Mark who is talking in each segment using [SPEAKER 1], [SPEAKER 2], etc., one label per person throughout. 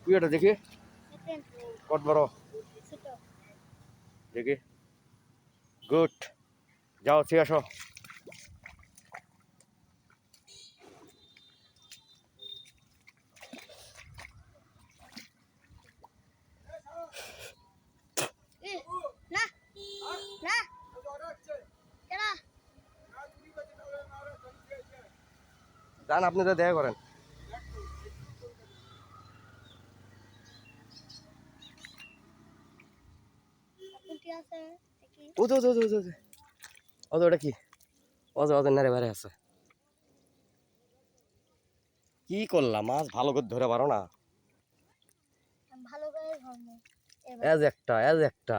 [SPEAKER 1] তুই এটা দেখি কত বড় দেখি গুড যাও ঠিক আসো যান আপনি তো দেখা করেন ওটা কি ওদের নারে বারে আছে কি করলাম মাছ ভালো করে ধরে পারো না এজ একটা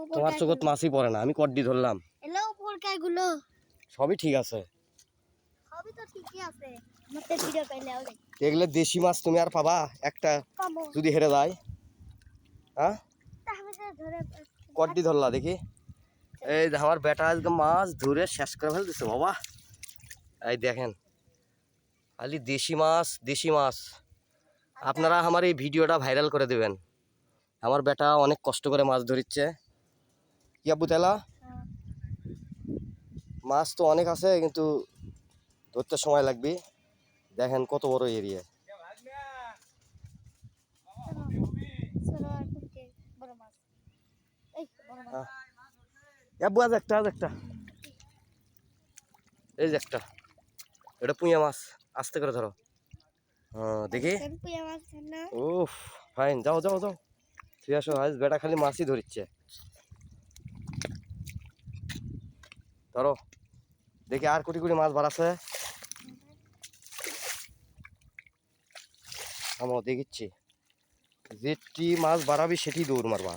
[SPEAKER 1] তোমার চোখত মাছই পড়ে না আমি কড্ডি ধরলাম সবই ঠিক আছে এগুলো দেশি মাছ তুমি আর পাবা একটা যদি হেরে যায় হ্যাঁ কড্ডি ধরলা দেখি এই আমার বেটা আজকে মাছ ধরে শেষ করে ফেলতেছে বাবা এই দেখেন খালি দেশি মাছ আপনারা আমার এই ভিডিওটা ভাইরাল করে দেবেন আমার বেটা অনেক কষ্ট করে মাছ ধরিচ্ছে কি আব্বু তেলা মাছ তো অনেক আছে কিন্তু ধরতে সময় লাগবে দেখেন কত বড় এরিয়া আব্বু আজ একটা এই যে একটা এটা পুঁইয়া মাছ আস্তে করে ধরো হ্যাঁ দেখি ও ফাইন যাও ঠিক আছে আজ বেটা খালি মাছই ধরিচ্ছে ধরো দেখি আর কোটি মাছ বাড়াছে আমরা দেখিচ্ছি যেটি মাছ বাড়াবি সেটি দৌড় মারবা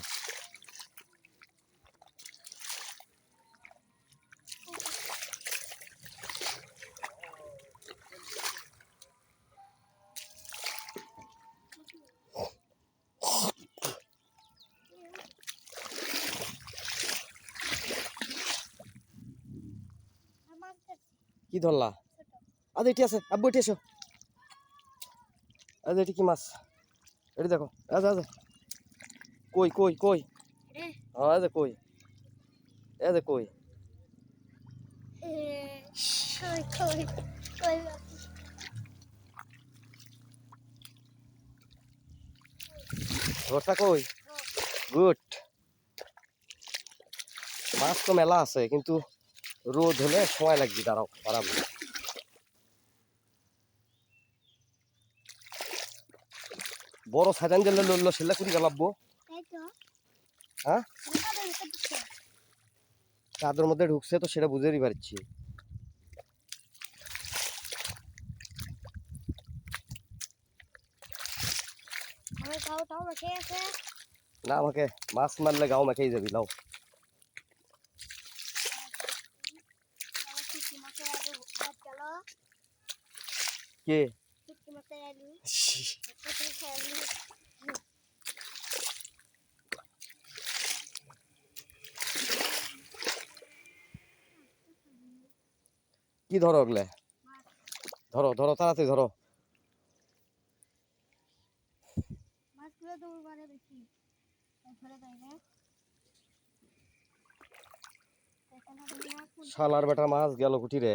[SPEAKER 1] কি ধরলা আজ এটি আছে আব্বু এটি এসো আজ এটি কি মাছ এটি দেখো আজ কই কই আজ কই ধরতা কই গুড মাছ তো মেলা আছে কিন্তু রোদ হলে সময় লাগবে দাঁড়াও বাড়াবো বড় সাইডান গেলে লড়লো সেলে কুড়ি গালাবো হ্যাঁ কাদের মধ্যে ঢুকছে তো সেটা বুঝেই পারছি না আমাকে মাছ মারলে গাও মেখেই যাবি লাও কে কি ধরো ওগুলো ধরো তাড়াতাড়ি ধরো শালার বেটা মাছ গেল কুটি রে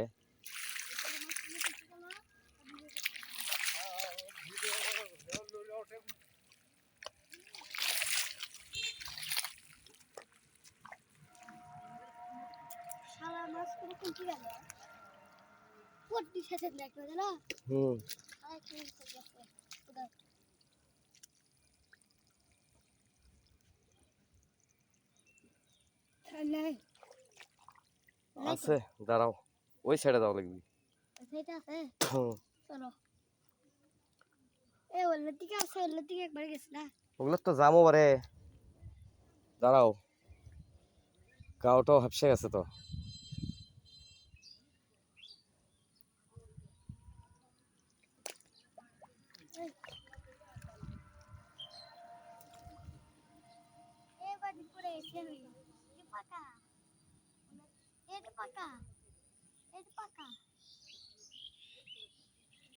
[SPEAKER 1] আছে দাঁড়াও ওই সাইডে যাও লাগবে ওগুলো তো যাবো বারে দাঁড়াও গাওটাও হাফসে গেছে তো